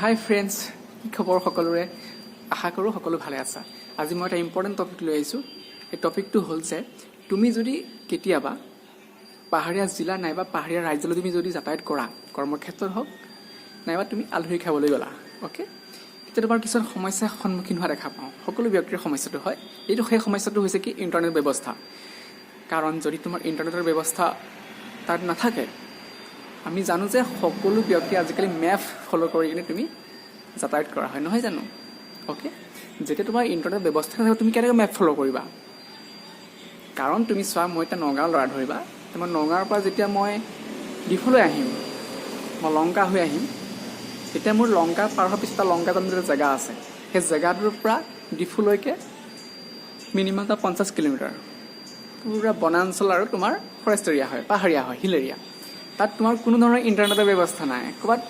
হাই friends, কি খবৰ সকলোৰে? আশা কৰোঁ সকলো ভালে আছা। আজি মই এটা ইম্পৰ্টেণ্ট টপিক লৈ আহিছোঁ। এই টপিকটো হ'ল যে তুমি যদি কেতিয়াবা পাহাৰীয়া জিলা নাইবা পাহাৰীয়া ৰাজ্যলৈ তুমি যদি যাতায়াত কৰা, কৰ্মক্ষেত্ৰত হওক নাইবা তুমি আলহী খাবলৈ গ'লা, অ'কে, তেতিয়া তোমাৰ কিছুমান সমস্যাৰ সন্মুখীন হোৱা দেখা পাওঁ। সকলো ব্যক্তিৰ সমস্যাটো হয়। সেই সমস্যাটো হৈছে কি ইণ্টাৰনেট ব্যৱস্থা। কাৰণ যদি তোমাৰ ইণ্টাৰনেটৰ ব্যৱস্থা তাত নাথাকে, আমি জানো যে সকলো ব্যক্তিয়ে আজিকালি মেপ ফ'ল' কৰি কিনে তুমি যাতায়াত কৰা হয়, নহয় জানো? অ'কে, যেতিয়া তোমাৰ ইণ্টাৰনেট ব্যৱস্থা নাথাকে তুমি কেনেকৈ মেপ ফ'ল' কৰিবা? কাৰণ তুমি চোৱা, মই এতিয়া নগাঁৱৰ ল'ৰা ধৰিবা, মই নগাঁৱৰ পৰা যেতিয়া মই ডিফুলৈ আহিম, মই লংকা হৈ আহিম, তেতিয়া মোৰ লংকা পাৰ হোৱাৰ পিছত লংকা নামৰ এটা জেগা আছে। সেই জেগাটোৰ পৰা ডিফুলৈকে মিনিমাম 50 কিলোমিটাৰ পুৰা বনাঞ্চল আৰু তোমাৰ ফৰেষ্ট এৰিয়া হয়, পাহাৰীয়া হয়, হিল এৰিয়া। তাত তোমাৰ কোনো ধৰণৰ ইণ্টাৰনেটৰ ব্যৱস্থা নাই। ক'ৰবাত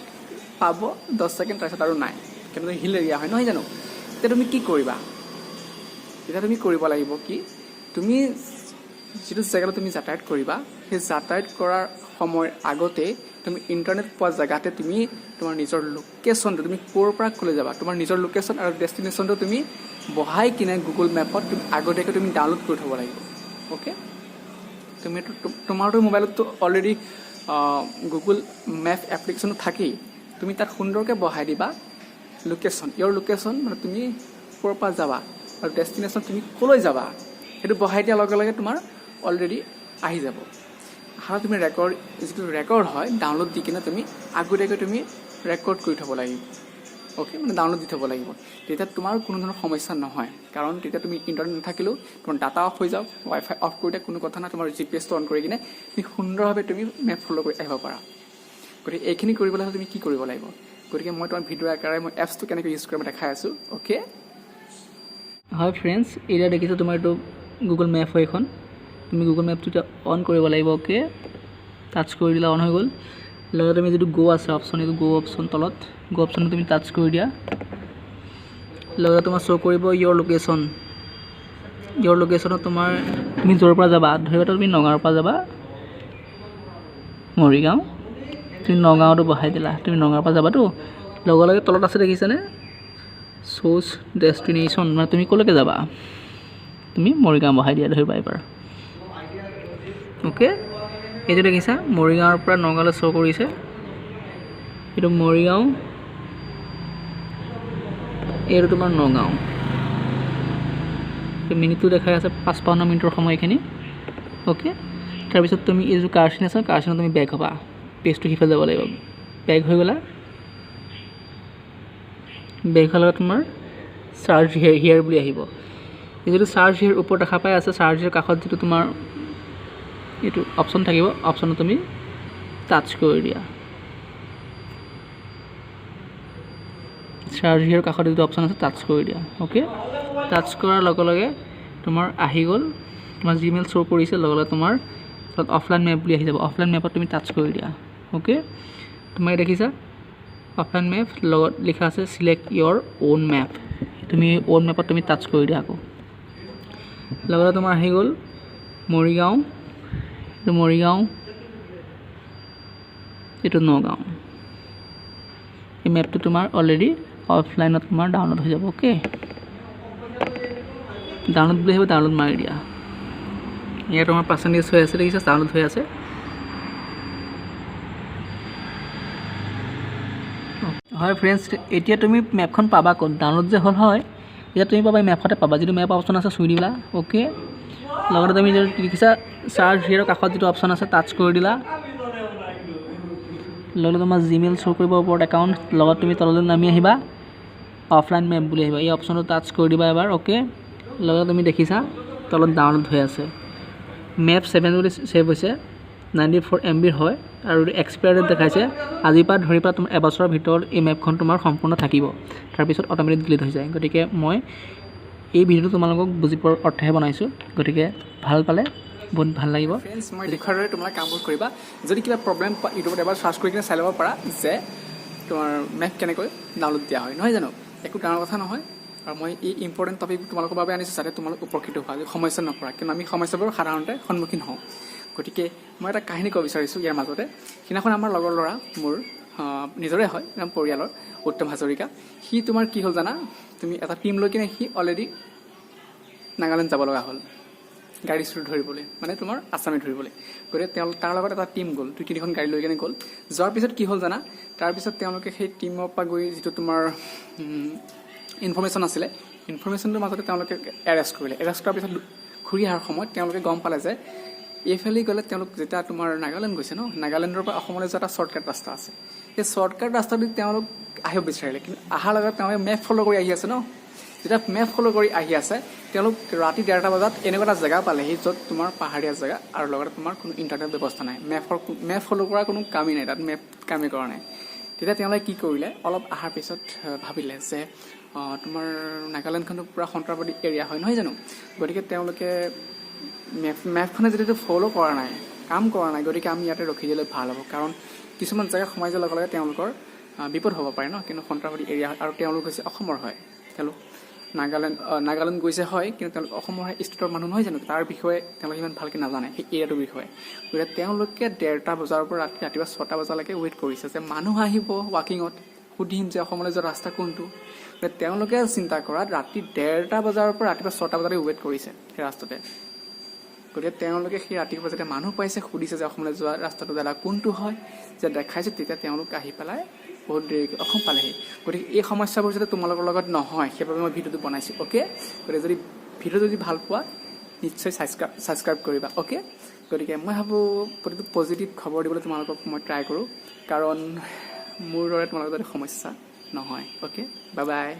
পাব 10 ছেকেণ্ড, তাৰপিছত আৰু নাই। কিন্তু হিল এৰিয়া হয়, নহয় জানো? তেতিয়া তুমি কি কৰিবা? তেতিয়া তুমি কৰিব লাগিব কি, তুমি যিটো জেগালৈ তুমি যাতায়াত কৰিবা, সেই যাতায়াত কৰাৰ সময়ৰ আগতে তুমি ইণ্টাৰনেট পোৱা জেগাতে তুমি তোমাৰ নিজৰ লোকেশ্যনটো, তুমি ক'ৰ পৰা ক'লৈ যাবা, তোমাৰ নিজৰ লোকেশ্যন আৰু ডেষ্টিনেশ্যনটো তুমি বহাই কিনে গুগল মেপত তুমি আগতীয়াকৈ তুমি ডাউনলোড কৰি থ'ব লাগিব। অ'কে, তোমাৰতো মোবাইলততো অলৰেডি গুগল মেপ এপ্লিকেশ্যনো থাকেই। তুমি তাত সুন্দৰকৈ বহাই দিবা লোকেশ্যন, ইয়ৰ লোকেশ্যন, মানে তুমি ক'ৰ পৰা যাবা আৰু ডেষ্টিনেশ্যন তুমি ক'লৈ যাবা, সেইটো বহাই দিয়াৰ লগে লগে তোমাৰ অলৰেডি আহি যাব। আৰু তুমি যিটো ৰেকৰ্ড হয়, ডাউনলোড দি কিনে তুমি আগতীয়াকৈ তুমি ৰেকৰ্ড কৰি থ'ব লাগিব। অ'কে, মানে ডাউনলোড দি থ'ব লাগিব। তেতিয়া তোমাৰ কোনো ধৰণৰ সমস্যা নহয়। কাৰণ তেতিয়া তুমি ইণ্টাৰনেট নাথাকিলেও তোমাৰ ডাটা অফ হৈ যাওক, ৱাইফাই অফ কৰি দিয়া কোনো কথা নাই, তোমাৰ GPS অন কৰি কিনে তুমি সুন্দৰভাৱে তুমি মেপ ফ'ল' কৰি আহিব পাৰা। গতিকে এইখিনি কৰিবলৈ হ'লে তুমি কি কৰিব লাগিব? গতিকে মই তোমাৰ ভিডিঅ' আকাৰে মই এপছটো কেনেকৈ ইউজ কৰি মই দেখাই আছোঁ। অ'কে, হয় ফ্ৰেণ্ডছ, এতিয়া দেখিছোঁ তোমাৰ এইটো গুগল মেপ হয় এখন। তুমি গুগল মেপটো এতিয়া অন কৰিব লাগিব। অ'কে, টাচ কৰি দিলা, অন হৈ গ'ল। লগতে তুমি যিটো গ' আছে অপশ্যন, এইটো গ' অপশ্যন তলত, গ' অপশ্যনটো তুমি টাচ কৰি দিয়া। লগতে তোমাৰ শ্ব' কৰিব ইয়ৰ লোকেশ্যন। ইয়ৰ লোকেশ্যনত তোমাৰ তুমি য'ৰ পৰা যাবা, ধৰিবা তুমি নগাঁৱৰ পৰা যাবা মৰিগাঁও, তুমি নগাঁৱতো বহাই দিলা। তুমি নগাঁৱৰ পৰা যাবাতো, লগে লগে তলত আছে দেখিছানে, চ'জ ডেষ্টিনেশ্যন, মানে তুমি ক'লৈকে যাবা, তুমি মৰিগাঁও বহাই দিয়া, ধৰিবা এবাৰ। অ'কে, এইটো দেখিছা মৰিগাঁৱৰ পৰা নগাঁৱলৈ শ্ব' কৰিছে। এইটো মৰিগাঁও, এইটো তোমাৰ নগাঁও। মিনিটটো দেখাই আছে 55 মিনিটৰ সময়খিনি। অ'কে, তাৰপিছত তুমি এই যিটো কাৰচিন আছে, কাৰচিনত তুমি বেক হ'বা, পেজটো সিফালে যাব লাগিব। বেক হৈ গ'লা, বেক হ'লে তোমাৰ চাৰ্চ হিয়াৰ বুলি আহিব। এই যিটো চাৰ্চ হিয়াৰ ওপৰত দেখা পাই আছে, চাৰ্চ হিয়াৰ কাষত যিটো তোমাৰ এইটো অপশ্যন থাকিব, অপশ্যনত তুমি টাচ কৰি দিয়া। চাৰ্চ হিয়াৰ কাষত যিটো অপশ্যন আছে টাচ কৰি দিয়া। অ'কে, টাচ কৰাৰ লগে লগে তোমাৰ আহি গ'ল, তোমাৰ জিমেইল শ্ব' কৰিছে, লগে লগে তোমাৰ তাত অফলাইন মেপ বুলি আহি যাব। অফলাইন মেপত তুমি টাচ কৰি দিয়া। অ'কে, তোমাৰ দেখিছা অফলাইন মেপ, লগত লিখা আছে চিলেক্ট ইয়ৰ অ'ন মেপ। তুমি অ'ন মেপত তুমি টাচ কৰি দিয়া আকৌ। লগতে তোমাৰ আহি গ'ল মৰিগাঁও, এইটো মৰিগাঁও, এইটো নগাঁও। এই মেপটো তোমাৰ অলৰেডি অফলাইনত তোমাৰ ডাউনলোড হৈ যাব। অ'কে, ডাউনলোড বুলি আহিব, ডাউনলোড মাৰি দিয়া। ইয়াত তোমাৰ পাৰ্চেণ্টেজ হৈ আছে, দেখিছা ডাউনলোড হৈ আছে। হয় ফ্ৰেণ্ডছ, এতিয়া তুমি মেপখন পাবা ক'ত? ডাউনলোড যে হ'ল হয়, এতিয়া তুমি পাবা মেপতে পাবা, যিটো মেপ অপশ্যন আছে চুই দিলা। অ'কে, লগতে তুমি দেখিছা চাৰ্চ হিয়াৰৰ কাষত যিটো অপশ্যন আছে টাচ কৰি দিলা। লগতে তোমাৰ জিমেইল শ্ব' কৰিব ওপৰত একাউণ্ট, লগত তুমি তললৈ নামি আহিবা, অফলাইন মেপ বুলি আহিবা, এই অপশ্যনটো টাচ কৰি দিবা এবাৰ। অ'কে, লগতে তুমি দেখিছা তলত ডাউনলোড হৈ আছে। মেপ 7 বুলি ছেভ হৈছে, 94 MB হয়, আৰু এক্সপায়াৰ ডেট দেখাইছে আজিৰ পৰা ধৰি তোমাৰ এবছৰৰ ভিতৰত এই মেপখন তোমাৰ সম্পূৰ্ণ থাকিব, তাৰপিছত অট'মেটিক ডিলিট হৈ যায়। গতিকে মই এই ভিডিঅ'টো তোমালোকক বুজি পোৱাৰ অৰ্থহে বনাইছোঁ। গতিকে ভাল পালে বহুত ভাল লাগিব। ফ্ৰেণ্ডছ, মই দেখুৱাৰ দৰে তোমালোকে কামবোৰ কৰিবা। যদি কিবা প্ৰব্লেম ইউটিউবত এবাৰ চাৰ্চ কৰি কিনে চাই ল'ব পাৰা যে তোমাৰ মেপ কেনেকৈ ডাউনলোড দিয়া হয়, নহয় জানো? একো ডাঙৰ কথা নহয়। আৰু মই এই ইম্পৰ্টেণ্ট টপিক তোমালোকৰ বাবে আনিছোঁ যাতে তোমালোক উপকৃত হোৱা, সমস্যা নপৰা, কিন্তু আমি সমস্যাবোৰ সাধাৰণতে সন্মুখীন হওঁ। গতিকে মই এটা কাহিনী ক'ব বিচাৰিছোঁ ইয়াৰ মাজতে। সিদিনাখন আমাৰ লগৰ ল'ৰা, মোৰ নিজৰে হয়, পৰিয়ালৰ, উত্তম হাজৰিকা সি তোমাৰ কি হ'ল জানা তুমি এটা টিম লৈ কিনে সি অলৰেডি নাগালেণ্ড যাব লগা হ'ল গাড়ী চুৰ ধৰিবলৈ মানে তোমাৰ আছামী ধৰিবলৈ গতিকে তাৰ লগত এটা টিম গ'ল 2-3খন গাড়ী লৈ কিনে গ'ল যোৱাৰ পিছত কি হ'ল জানা তাৰপিছত তেওঁলোকে সেই টিমৰ পৰা গৈ যিটো তোমাৰ ইনফৰমেশ্যন আছিলে ইনফৰমেশ্যনটোৰ মাজতে তেওঁলোকে এৰেষ্ট কৰিলে এৰেষ্ট কৰাৰ পিছত ঘূৰি অহাৰ সময়ত তেওঁলোকে গম পালে যে এইফালে গ'লে তেওঁলোক যেতিয়া তোমাৰ নাগালেণ্ড গৈছে ন নাগালেণ্ডৰ পৰা অসমলৈ যোৱা এটা শ্বৰ্টকাট ৰাস্তা আছে সেই শ্বৰ্টকাট ৰাস্তাটোত তেওঁলোক আহিব বিচাৰিলে কিন্তু অহাৰ লগত তেওঁলোকে মেপ ফ'ল' কৰি আহি আছে ন যেতিয়া মেপ ফ'ল' কৰি আহি আছে তেওঁলোক ৰাতি 1:30 বজাত এনেকুৱা এটা জেগা পালেহি য'ত তোমাৰ পাহাৰীয়া জেগা আৰু লগতে তোমাৰ কোনো ইণ্টাৰনেট ব্যৱস্থা নাই মেপ ফ'ল' কৰাৰ কোনো কামেই নাই তাত মেপ কামেই কৰা নাই তেতিয়া তেওঁলোকে কি কৰিলে অলপ অহাৰ পিছত ভাবিলে যে তোমাৰ নাগালেণ্ডখনটো পূৰা সন্ত্ৰাসবাদী এৰিয়া হয় নহয় জানো গতিকে তেওঁলোকে মেপখনে যিটো ফ'ল' কৰা নাই কাম কৰা নাই গতিকে আমি ইয়াতে ৰখি দিলে ভাল হ'ব কাৰণ কিছুমান জেগা সোমাই যোৱাৰ লগে লগে তেওঁলোকৰ বিপদ হ'ব পাৰে ন কিন্তু সন্ত্ৰাসবাদী এৰিয়া হয় আৰু তেওঁলোক হৈছে অসমৰ হয় তেওঁলোক নাগালেণ্ড গৈছে হয় কিন্তু তেওঁলোক অসমৰ ষ্টেটৰ মানুহ নহয় জানো তাৰ বিষয়ে তেওঁলোকে ইমান ভালকৈ নাজানে সেই এৰিয়াটোৰ বিষয়ে গতিকে তেওঁলোকে 1:30 বজাৰ পৰা ৰাতিপুৱা 6টা বজালৈকে ৱেইট কৰিছে যে মানুহ আহিব ৱাকিঙত সুধিম যে অসমলৈ যোৱা ৰাস্তা কোনটো তেওঁলোকে চিন্তা কৰাত ৰাতি 1:30 বজাৰ পৰা ৰাতিপুৱা 6টা বজালৈকে ৱেইট কৰিছে সেই ৰাস্তাতে গতিকে তেওঁলোকে সেই ৰাতিপুৱা যেতিয়া মানুহ পাইছে সুধিছে যে অসমলৈ যোৱা ৰাস্তাটো দাদা কোনটো হয় যে দেখাইছে তেতিয়া তেওঁলোক আহি পেলাই বহুত দেৰিকৈ অসম পালেহি গতিকে এই সমস্যাবোৰ যাতে তোমালোকৰ লগত নহয় সেইবাবে মই ভিডিঅ'টো বনাইছোঁ অ'কে গতিকে যদি ভিডিঅ' যদি ভাল পোৱা নিশ্চয় ছাবস্ক্ৰাইব কৰিবা অ'কে গতিকে মই ভাবোঁ প্ৰতিটো পজিটিভ খবৰ দিবলৈ তোমালোকক মই ট্ৰাই কৰোঁ কাৰণ মোৰ দৰে তোমালোকৰ যাতে সমস্যা নহয় অ'কে বাই বাই